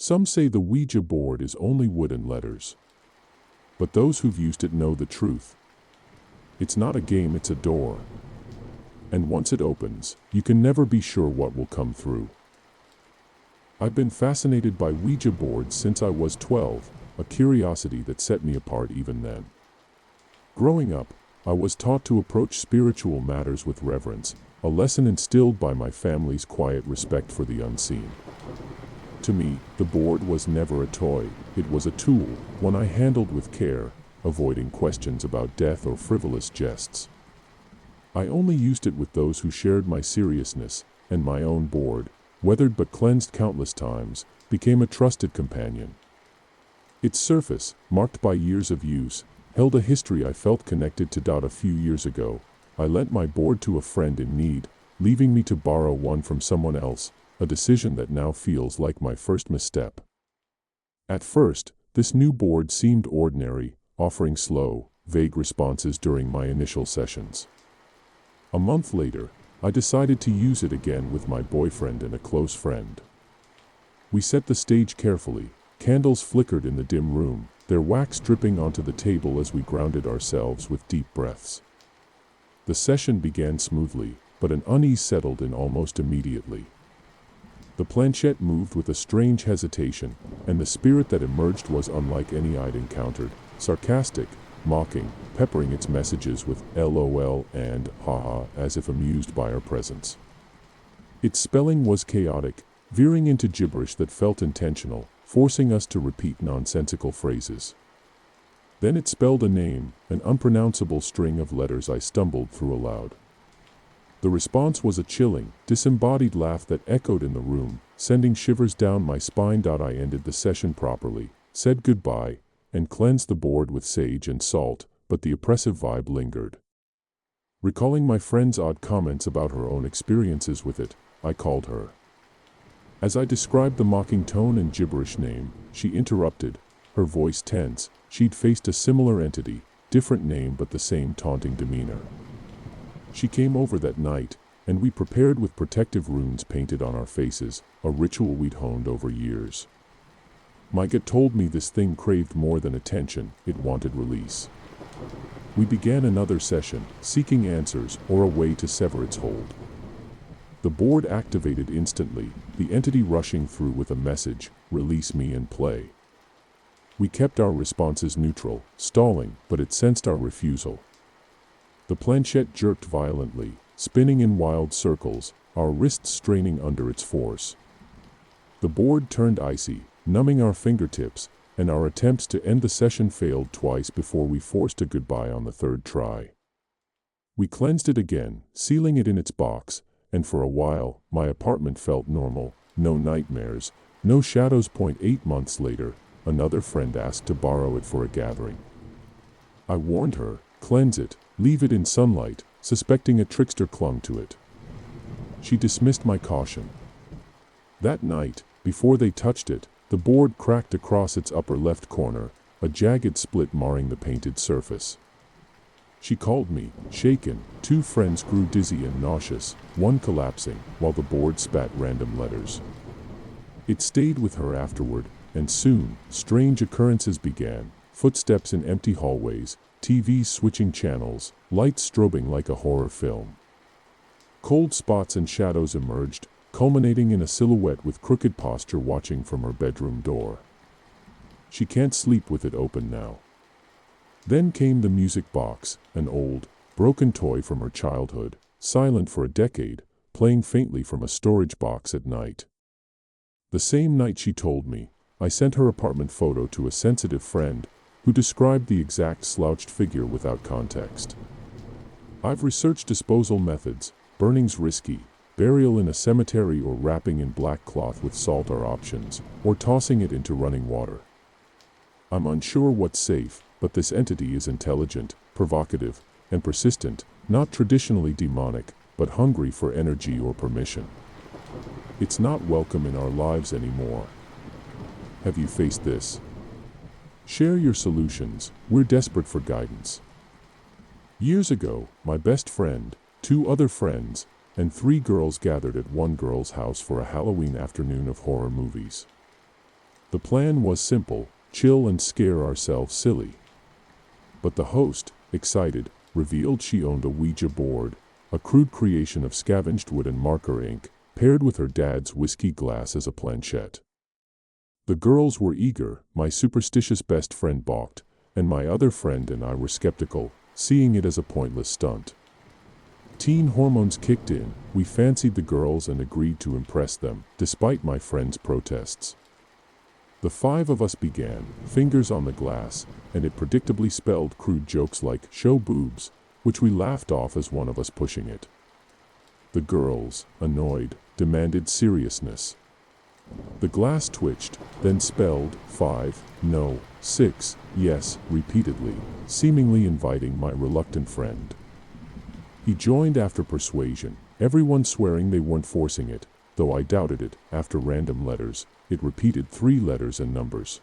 Some say the Ouija board is only wood and letters. But those who've used it know the truth. It's not a game, it's a door. And once it opens, you can never be sure what will come through. I've been fascinated by Ouija boards since I was 12, a curiosity that set me apart even then. Growing up, I was taught to approach spiritual matters with reverence, a lesson instilled by my family's quiet respect for the unseen. To me, the board was never a toy, it was a tool, one I handled with care, avoiding questions about death or frivolous jests. I only used it with those who shared my seriousness, and my own board, weathered but cleansed countless times, became a trusted companion. Its surface, marked by years of use, held a history I felt connected to. A few years ago, I lent my board to a friend in need, leaving me to borrow one from someone else, a decision that now feels like my first misstep. At first, this new board seemed ordinary, offering slow, vague responses during my initial sessions. A month later, I decided to use it again with my boyfriend and a close friend. We set the stage carefully, candles flickered in the dim room, their wax dripping onto the table as we grounded ourselves with deep breaths. The session began smoothly, but an unease settled in almost immediately. The planchette moved with a strange hesitation, and the spirit that emerged was unlike any I'd encountered, sarcastic, mocking, peppering its messages with LOL and haha as if amused by our presence. Its spelling was chaotic, veering into gibberish that felt intentional, forcing us to repeat nonsensical phrases. Then it spelled a name, an unpronounceable string of letters I stumbled through aloud. The response was a chilling, disembodied laugh that echoed in the room, sending shivers down my spine. I ended the session properly, said goodbye, and cleansed the board with sage and salt, but the oppressive vibe lingered. Recalling my friend's odd comments about her own experiences with it, I called her. As I described the mocking tone and gibberish name, she interrupted, her voice tense. She'd faced a similar entity, different name but the same taunting demeanor. She came over that night, and we prepared with protective runes painted on our faces, a ritual we'd honed over years. My gut told me this thing craved more than attention, it wanted release. We began another session, seeking answers or a way to sever its hold. The board activated instantly, the entity rushing through with a message, "Release me and play." We kept our responses neutral, stalling, but it sensed our refusal. The planchette jerked violently, spinning in wild circles, our wrists straining under its force. The board turned icy, numbing our fingertips, and our attempts to end the session failed twice before we forced a goodbye on the third try. We cleansed it again, sealing it in its box, and for a while, my apartment felt normal, no nightmares, no shadows. 8 months later, another friend asked to borrow it for a gathering. I warned her, cleanse it, leave it in sunlight, suspecting a trickster clung to it. She dismissed my caution. That night, before they touched it, the board cracked across its upper left corner, a jagged split marring the painted surface. She called me, shaken. 2 friends grew dizzy and nauseous, one collapsing, while the board spat random letters. It stayed with her afterward, and soon, strange occurrences began, footsteps in empty hallways, TVs switching channels, lights strobing like a horror film. Cold spots and shadows emerged, culminating in a silhouette with crooked posture watching from her bedroom door. She can't sleep with it open now. Then came the music box, an old, broken toy from her childhood, silent for a decade, playing faintly from a storage box at night. The same night she told me, I sent her apartment photo to a sensitive friend, who described the exact slouched figure without context. I've researched disposal methods, burning's risky, burial in a cemetery or wrapping in black cloth with salt are options, or tossing it into running water. I'm unsure what's safe, but this entity is intelligent, provocative, and persistent, not traditionally demonic, but hungry for energy or permission. It's not welcome in our lives anymore. Have you faced this? Share your solutions, we're desperate for guidance. Years ago, my best friend, 2 other friends, and 3 girls gathered at one girl's house for a Halloween afternoon of horror movies. The plan was simple: chill and scare ourselves silly. But the host, excited, revealed she owned a Ouija board, a crude creation of scavenged wood and marker ink, paired with her dad's whiskey glass as a planchette. The girls were eager, my superstitious best friend balked, and my other friend and I were skeptical, seeing it as a pointless stunt. Teen hormones kicked in, we fancied the girls and agreed to impress them, despite my friend's protests. The five of us began, fingers on the glass, and it predictably spelled crude jokes like "show boobs," which we laughed off as one of us pushing it. The girls, annoyed, demanded seriousness. The glass twitched, then spelled 5, no, 6, yes, repeatedly, seemingly inviting my reluctant friend. He joined after persuasion, everyone swearing they weren't forcing it, though I doubted it. After random letters, it repeated 3 letters and numbers.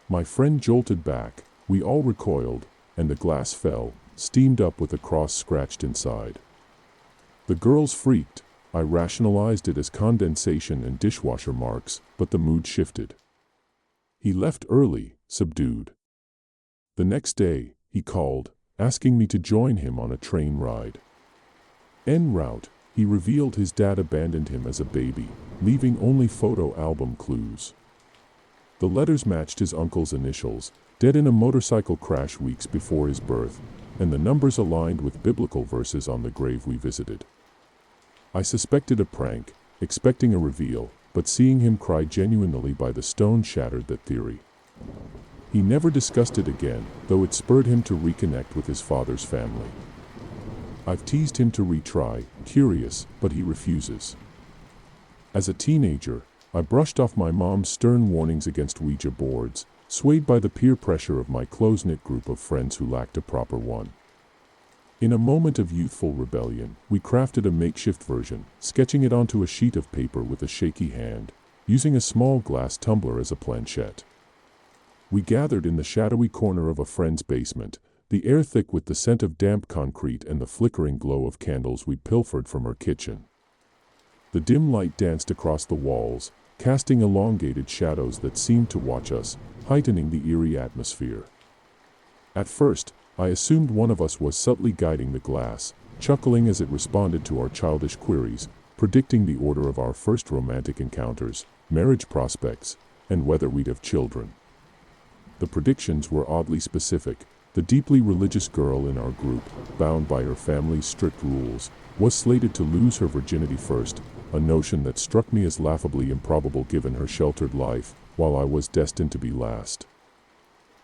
My friend jolted back, we all recoiled, and the glass fell, steamed up with a cross scratched inside. The girls freaked. I rationalized it as condensation and dishwasher marks, but the mood shifted. He left early, subdued. The next day, he called, asking me to join him on a train ride. En route, he revealed his dad abandoned him as a baby, leaving only photo album clues. The letters matched his uncle's initials, dead in a motorcycle crash weeks before his birth, and the numbers aligned with biblical verses on the grave we visited. I suspected a prank, expecting a reveal, but seeing him cry genuinely by the stone shattered that theory. He never discussed it again, though it spurred him to reconnect with his father's family. I've teased him to retry, curious, but he refuses. As a teenager, I brushed off my mom's stern warnings against Ouija boards, swayed by the peer pressure of my close-knit group of friends who lacked a proper one. In a moment of youthful rebellion, we crafted a makeshift version, sketching it onto a sheet of paper with a shaky hand, using a small glass tumbler as a planchette. We gathered in the shadowy corner of a friend's basement, the air thick with the scent of damp concrete and the flickering glow of candles we'd pilfered from her kitchen. The dim light danced across the walls, casting elongated shadows that seemed to watch us, heightening the eerie atmosphere. At first, I assumed one of us was subtly guiding the glass, chuckling as it responded to our childish queries, predicting the order of our first romantic encounters, marriage prospects, and whether we'd have children. The predictions were oddly specific. The deeply religious girl in our group, bound by her family's strict rules, was slated to lose her virginity first, a notion that struck me as laughably improbable given her sheltered life, while I was destined to be last.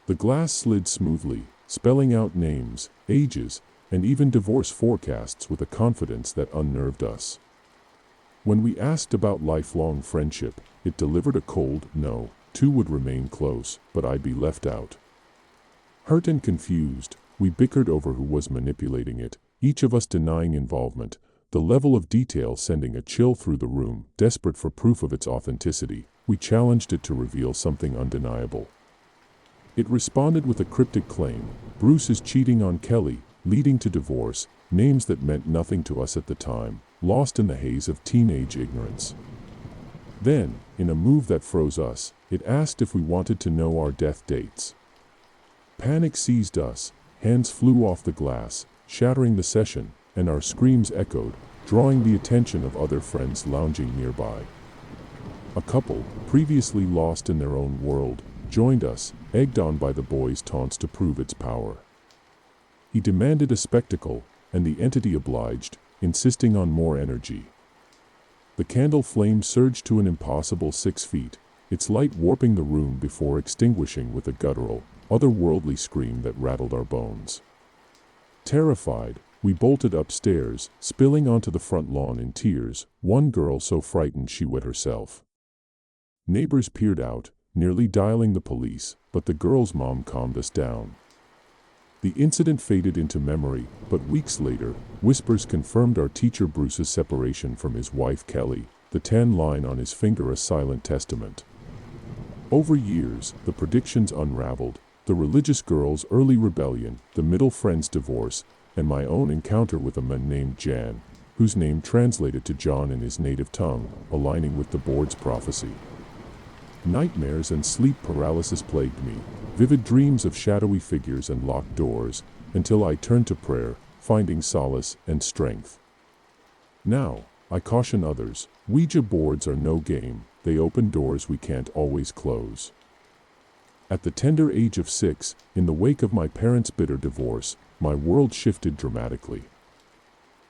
The glass slid smoothly, spelling out names, ages, and even divorce forecasts with a confidence that unnerved us. When we asked about lifelong friendship, it delivered a cold no. 2 would remain close, but I'd be left out. Hurt and confused, we bickered over who was manipulating it, each of us denying involvement, the level of detail sending a chill through the room. Desperate for proof of its authenticity, we challenged it to reveal something undeniable. It responded with a cryptic claim: Bruce is cheating on Kelly, leading to divorce, names that meant nothing to us at the time, lost in the haze of teenage ignorance. Then, in a move that froze us, it asked if we wanted to know our death dates. Panic seized us, hands flew off the glass, shattering the session, and our screams echoed, drawing the attention of other friends lounging nearby. A couple, previously lost in their own world, joined us, egged on by the boys' taunts to prove its power. He demanded a spectacle, and the entity obliged, insisting on more energy. The candle flame surged to an impossible 6 feet, its light warping the room before extinguishing with a guttural, otherworldly scream that rattled our bones. Terrified, we bolted upstairs, spilling onto the front lawn in tears, one girl so frightened she wet herself. Neighbors peered out, nearly dialing the police, but the girl's mom calmed us down. The incident faded into memory, but weeks later, whispers confirmed our teacher Bruce's separation from his wife Kelly, the tan line on his finger a silent testament. Over years, the predictions unraveled, the religious girl's early rebellion, the middle friend's divorce, and my own encounter with a man named Jan, whose name translated to John in his native tongue, aligning with the board's prophecy. Nightmares and sleep paralysis plagued me, vivid dreams of shadowy figures and locked doors, until I turned to prayer, finding solace and strength. Now, I caution others, Ouija boards are no game, they open doors we can't always close. At the tender age of 6, in the wake of my parents' bitter divorce, my world shifted dramatically.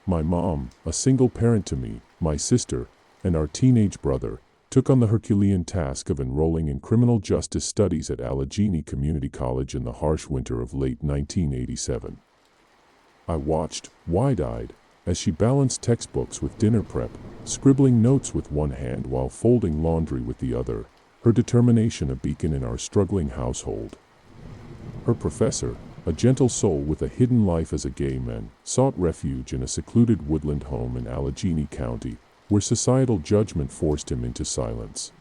My mom, a single parent to me, my sister, and our teenage brother, took on the Herculean task of enrolling in criminal justice studies at Allegheny Community College in the harsh winter of late 1987. I watched, wide-eyed, as she balanced textbooks with dinner prep, scribbling notes with one hand while folding laundry with the other, her determination a beacon in our struggling household. Her professor, a gentle soul with a hidden life as a gay man, sought refuge in a secluded woodland home in Allegheny County, where societal judgment forced him into silence.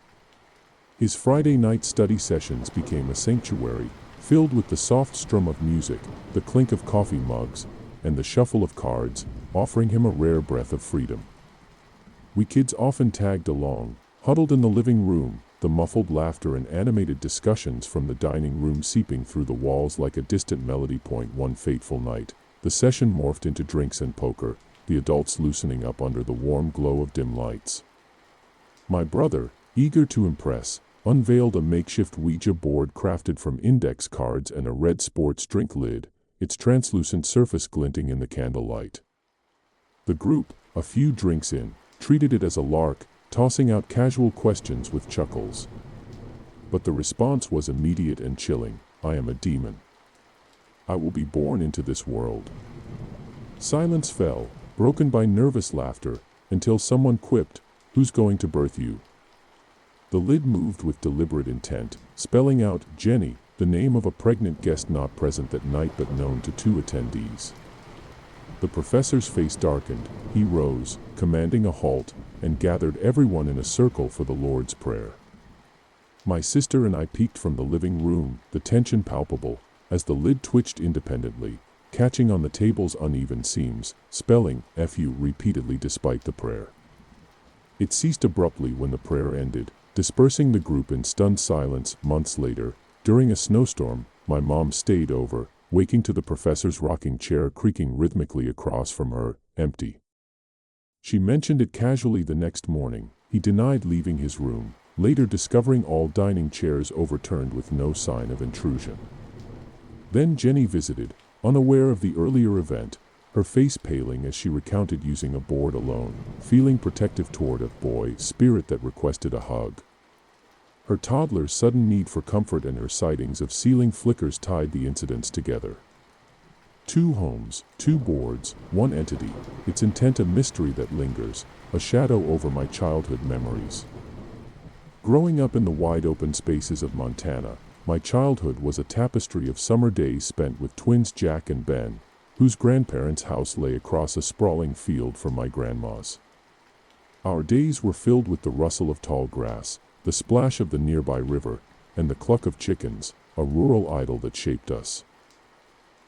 His Friday night study sessions became a sanctuary, filled with the soft strum of music, the clink of coffee mugs, and the shuffle of cards, offering him a rare breath of freedom. We kids often tagged along, huddled in the living room, the muffled laughter and animated discussions from the dining room seeping through the walls like a distant melody point. One fateful night, the session morphed into drinks and poker, the adults loosening up under the warm glow of dim lights. My brother, eager to impress, unveiled a makeshift Ouija board crafted from index cards and a red sports drink lid, its translucent surface glinting in the candlelight. The group, a few drinks in, treated it as a lark, tossing out casual questions with chuckles. But the response was immediate and chilling. I am a demon. I will be born into this world. Silence fell, broken by nervous laughter, until someone quipped, "Who's going to birth you?" The lid moved with deliberate intent, spelling out Jenny, the name of a pregnant guest not present that night but known to 2 attendees. The professor's face darkened, he rose, commanding a halt, and gathered everyone in a circle for the Lord's Prayer. My sister and I peeked from the living room, the tension palpable, as the lid twitched independently, catching on the table's uneven seams, spelling "Fu" repeatedly despite the prayer. It ceased abruptly when the prayer ended, dispersing the group in stunned silence. Months later, during a snowstorm, my mom stayed over, waking to the professor's rocking chair creaking rhythmically across from her, empty. She mentioned it casually the next morning. He denied leaving his room, later discovering all dining chairs overturned with no sign of intrusion. Then Jenny visited, unaware of the earlier event, her face paling as she recounted using a board alone, feeling protective toward a boy spirit that requested a hug. Her toddler's sudden need for comfort and her sightings of ceiling flickers tied the incidents together. 2 homes, 2 boards, 1 entity, its intent a mystery that lingers, a shadow over my childhood memories. Growing up in the wide-open spaces of Montana, my childhood was a tapestry of summer days spent with twins Jack and Ben, whose grandparents' house lay across a sprawling field from my grandma's. Our days were filled with the rustle of tall grass, the splash of the nearby river, and the cluck of chickens, a rural idyll that shaped us.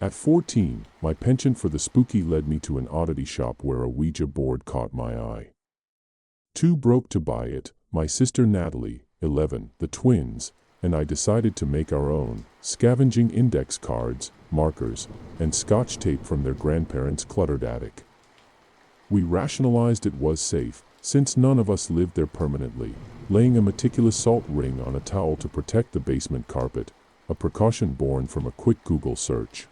At 14, my penchant for the spooky led me to an oddity shop where a Ouija board caught my eye. 2 broke to buy it, my sister Natalie, 11, the twins, and I decided to make our own, scavenging index cards, markers, and scotch tape from their grandparents' cluttered attic. We rationalized it was safe, since none of us lived there permanently, laying a meticulous salt ring on a towel to protect the basement carpet, a precaution born from a quick Google search.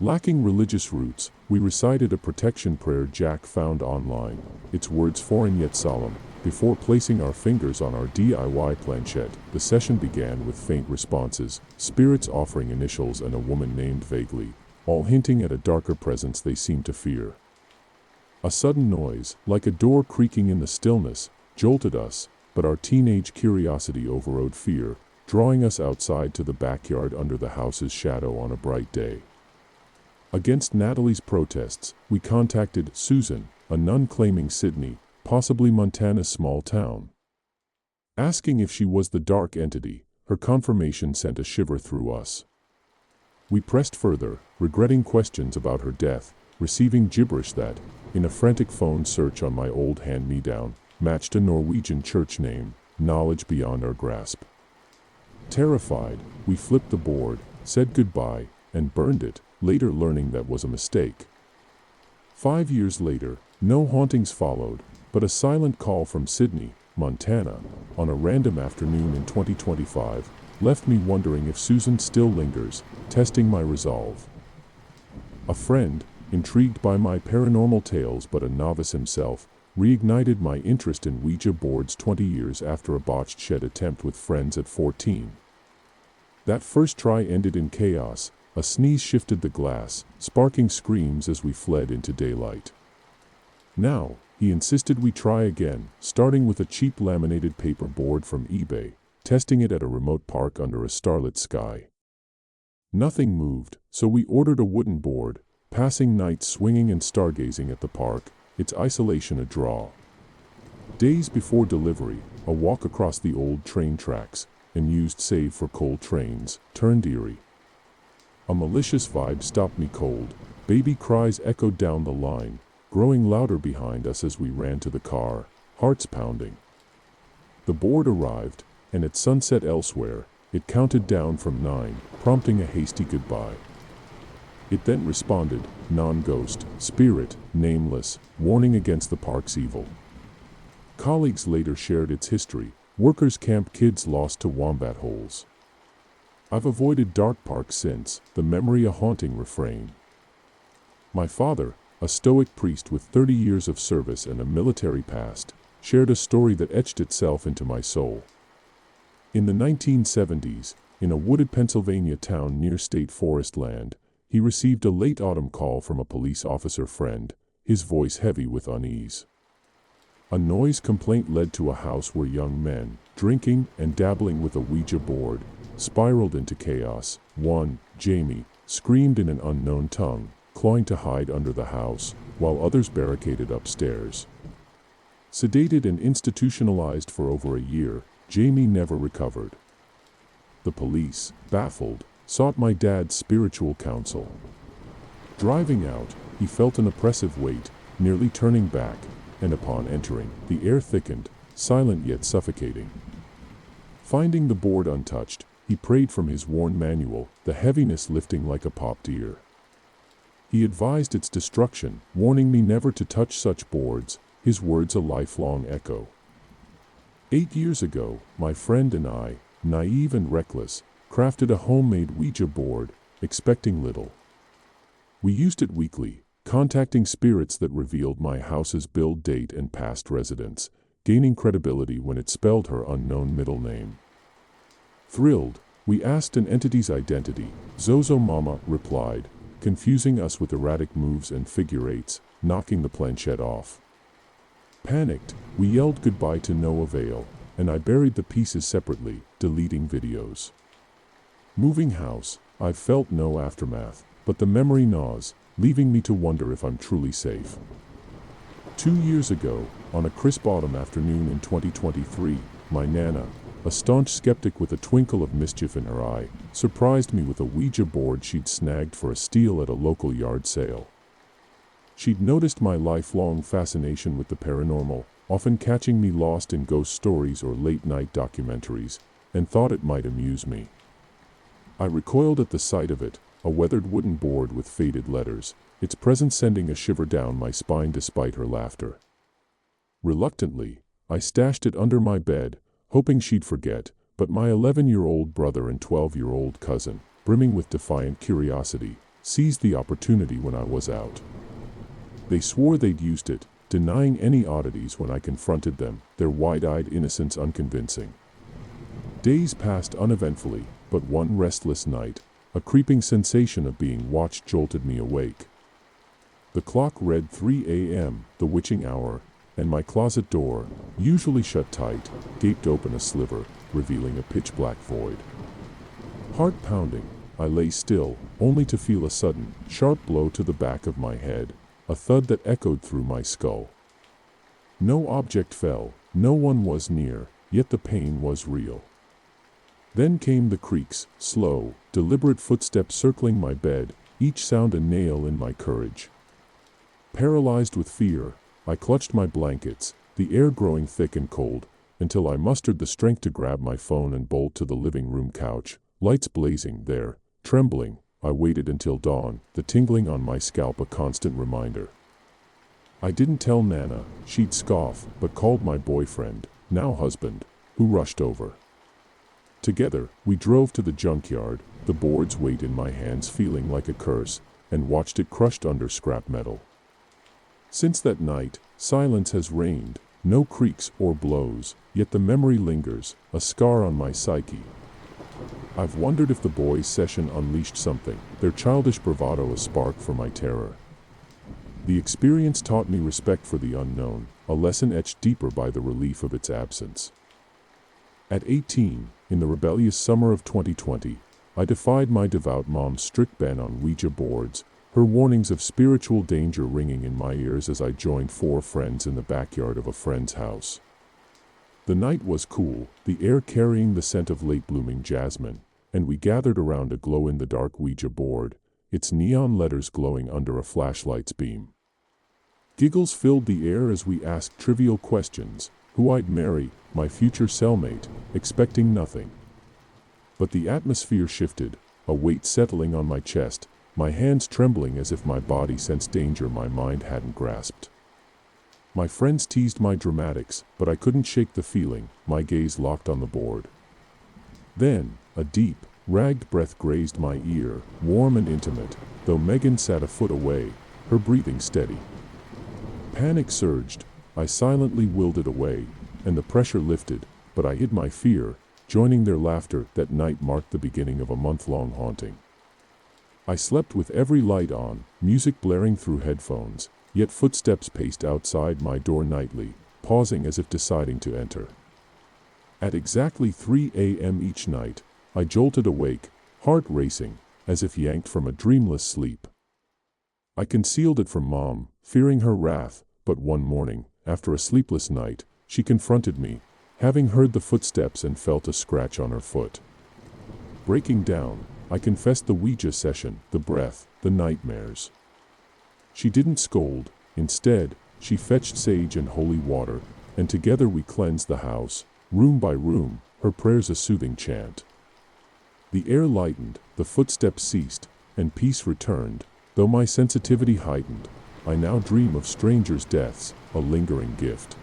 Lacking religious roots, we recited a protection prayer Jack found online, its words foreign yet solemn. Before placing our fingers on our DIY planchette, the session began with faint responses, spirits offering initials and a woman named vaguely, all hinting at a darker presence they seemed to fear. A sudden noise, like a door creaking in the stillness, jolted us, but our teenage curiosity overrode fear, drawing us outside to the backyard under the house's shadow on a bright day. Against Natalie's protests, we contacted Susan, a nun claiming Sydney, possibly Montana's small town. Asking if she was the dark entity, her confirmation sent a shiver through us. We pressed further, regretting questions about her death, receiving gibberish that, in a frantic phone search on my old hand-me-down, matched a Norwegian church name, knowledge beyond our grasp. Terrified, we flipped the board, said goodbye, and burned it, later learning that was a mistake. 5 years later, no hauntings followed, but a silent call from Sydney, Montana, on a random afternoon in 2025, left me wondering if Susan still lingers, testing my resolve. A friend, intrigued by my paranormal tales but a novice himself, reignited my interest in Ouija boards 20 years after a botched shed attempt with friends at 14. That first try ended in chaos. A sneeze shifted the glass, sparking screams as we fled into daylight. Now, he insisted we try again, starting with a cheap laminated paper board from eBay, testing it at a remote park under a starlit sky. Nothing moved, so we ordered a wooden board, passing nights swinging and stargazing at the park, its isolation a draw. Days before delivery, a walk across the old train tracks, and used save for coal trains, turned eerie. A malicious vibe stopped me cold. Baby cries echoed down the line, growing louder behind us as we ran to the car, hearts pounding. The board arrived, and at sunset elsewhere, it counted down from 9, prompting a hasty goodbye. It then responded, non-ghost, spirit, nameless, warning against the park's evil. Colleagues later shared its history. Workers camp kids lost to wombat holes. I've avoided dark parks since, the memory a haunting refrain. My father, a stoic priest with 30 years of service and a military past, shared a story that etched itself into my soul. In the 1970s, in a wooded Pennsylvania town near state forest land, he received a late autumn call from a police officer friend, his voice heavy with unease. A noise complaint led to a house where young men, drinking and dabbling with a Ouija board, spiraled into chaos. One, Jamie, screamed in an unknown tongue, clawing to hide under the house, while others barricaded upstairs. Sedated and institutionalized for over a year, Jamie never recovered. The police, baffled, sought my dad's spiritual counsel. Driving out, he felt an oppressive weight, nearly turning back, and upon entering, the air thickened, silent yet suffocating. Finding the board untouched, he prayed from his worn manual, the heaviness lifting like a popped ear. He advised its destruction, warning me never to touch such boards, his words a lifelong echo. 8 years ago, my friend and I, naive and reckless, crafted a homemade Ouija board, expecting little. We used it weekly, contacting spirits that revealed my house's build date and past residence, gaining credibility when it spelled her unknown middle name. Thrilled, we asked an entity's identity. Zozo Mama replied, confusing us with erratic moves and figure eights, knocking the planchette off. Panicked, we yelled goodbye to no avail, and I buried the pieces separately, deleting videos. Moving house, I've felt no aftermath, but the memory gnaws, leaving me to wonder if I'm truly safe. 2 years ago, on a crisp autumn afternoon in 2023, my Nana, a staunch skeptic with a twinkle of mischief in her eye, surprised me with a Ouija board she'd snagged for a steal at a local yard sale. She'd noticed my lifelong fascination with the paranormal, often catching me lost in ghost stories or late-night documentaries, and thought it might amuse me. I recoiled at the sight of it, a weathered wooden board with faded letters, its presence sending a shiver down my spine despite her laughter. Reluctantly, I stashed it under my bed, hoping she'd forget, but my 11-year-old brother and 12-year-old cousin, brimming with defiant curiosity, seized the opportunity when I was out. They swore they'd used it, denying any oddities when I confronted them, their wide-eyed innocence unconvincing. Days passed uneventfully, but one restless night, a creeping sensation of being watched jolted me awake. The clock read 3 a.m., the witching hour, and my closet door, usually shut tight, gaped open a sliver, revealing a pitch-black void. Heart pounding, I lay still, only to feel a sudden, sharp blow to the back of my head, a thud that echoed through my skull. No object fell, no one was near, yet the pain was real. Then came the creaks, slow, deliberate footsteps circling my bed, each sound a nail in my courage. Paralyzed with fear, I clutched my blankets, the air growing thick and cold, until I mustered the strength to grab my phone and bolt to the living room couch, lights blazing there. Trembling, I waited until dawn, the tingling on my scalp a constant reminder. I didn't tell Nana, she'd scoff, but called my boyfriend, now husband, who rushed over. Together, we drove to the junkyard, the board's weight in my hands feeling like a curse, and watched it crushed under scrap metal. Since that night, silence has reigned, no creaks or blows, yet the memory lingers, a scar on my psyche. I've wondered if the boys' session unleashed something, their childish bravado a spark for my terror. The experience taught me respect for the unknown, a lesson etched deeper by the relief of its absence. At 18, in the rebellious summer of 2020, I defied my devout mom's strict ban on Ouija boards, her warnings of spiritual danger ringing in my ears as I joined 4 friends in the backyard of a friend's house. The night was cool, the air carrying the scent of late-blooming jasmine, and we gathered around a glow-in-the-dark Ouija board, its neon letters glowing under a flashlight's beam. Giggles filled the air as we asked trivial questions, who I'd marry, my future cellmate, expecting nothing. But the atmosphere shifted, a weight settling on my chest, my hands trembling as if my body sensed danger my mind hadn't grasped. My friends teased my dramatics, but I couldn't shake the feeling, my gaze locked on the board. Then, a deep, ragged breath grazed my ear, warm and intimate, though Megan sat a foot away, her breathing steady. Panic surged, I silently willed it away, and the pressure lifted, but I hid my fear. Joining their laughter that night marked the beginning of a month-long haunting. I slept with every light on, music blaring through headphones, yet footsteps paced outside my door nightly, pausing as if deciding to enter. At exactly 3 a.m. each night, I jolted awake, heart racing, as if yanked from a dreamless sleep. I concealed it from Mom, fearing her wrath, but one morning, after a sleepless night, she confronted me, having heard the footsteps and felt a scratch on her foot. Breaking down, I confessed the Ouija session, the breath, the nightmares. She didn't scold, instead, she fetched sage and holy water, and together we cleansed the house, room by room, her prayers a soothing chant. The air lightened, the footsteps ceased, and peace returned, though my sensitivity heightened. I now dream of strangers' deaths, a lingering gift.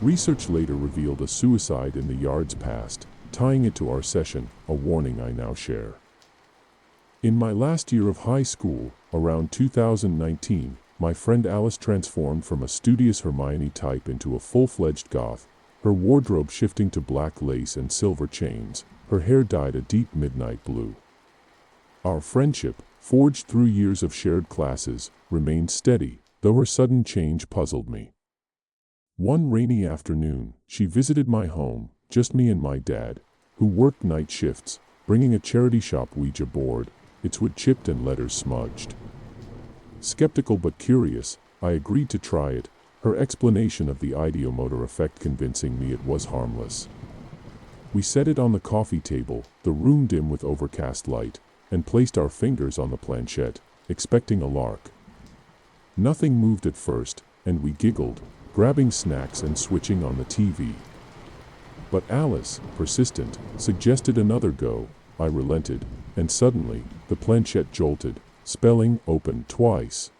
Research later revealed a suicide in the yard's past, tying it to our session, a warning I now share. In my last year of high school, around 2019, my friend Alice transformed from a studious Hermione type into a full-fledged goth, her wardrobe shifting to black lace and silver chains, her hair dyed a deep midnight blue. Our friendship, forged through years of shared classes, remained steady, though her sudden change puzzled me. One rainy afternoon, she visited my home, just me and my dad, who worked night shifts, bringing a charity shop Ouija board, its wood chipped and letters smudged. Skeptical but curious, I agreed to try it, her explanation of the ideomotor effect convincing me it was harmless. We set it on the coffee table, the room dim with overcast light, and placed our fingers on the planchette, expecting a lark. Nothing moved at first, and we giggled, grabbing snacks and switching on the TV. But Alice, persistent, suggested another go. I relented, and suddenly, the planchette jolted, spelling open twice.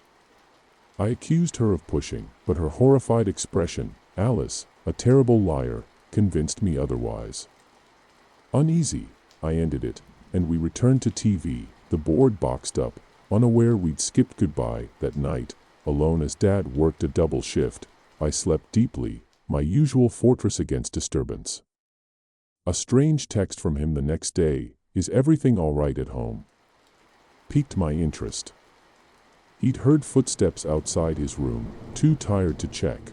I accused her of pushing, but her horrified expression, Alice, a terrible liar, convinced me otherwise. Uneasy, I ended it, and we returned to TV, the board boxed up, unaware we'd skipped goodbye that night. Alone as Dad worked a double shift, I slept deeply, my usual fortress against disturbance. A strange text from him the next day, "Is everything all right at home?" piqued my interest. He'd heard footsteps outside his room, too tired to check.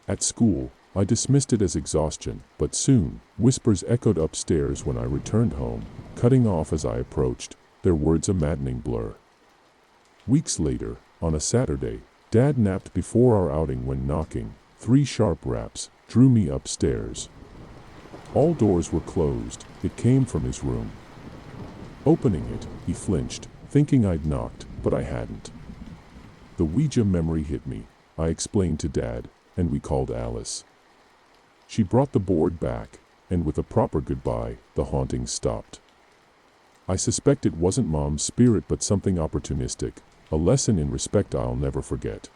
At school, I dismissed it as exhaustion, but soon, whispers echoed upstairs when I returned home, cutting off as I approached, their words a maddening blur. Weeks later, on a Saturday, Dad napped before our outing when knocking, 3 sharp raps, drew me upstairs. All doors were closed, it came from his room. Opening it, he flinched, thinking I'd knocked, but I hadn't. The Ouija memory hit me, I explained to Dad, and we called Alice. She brought the board back, and with a proper goodbye, the haunting stopped. I suspect it wasn't Mom's spirit but something opportunistic, a lesson in respect I'll never forget.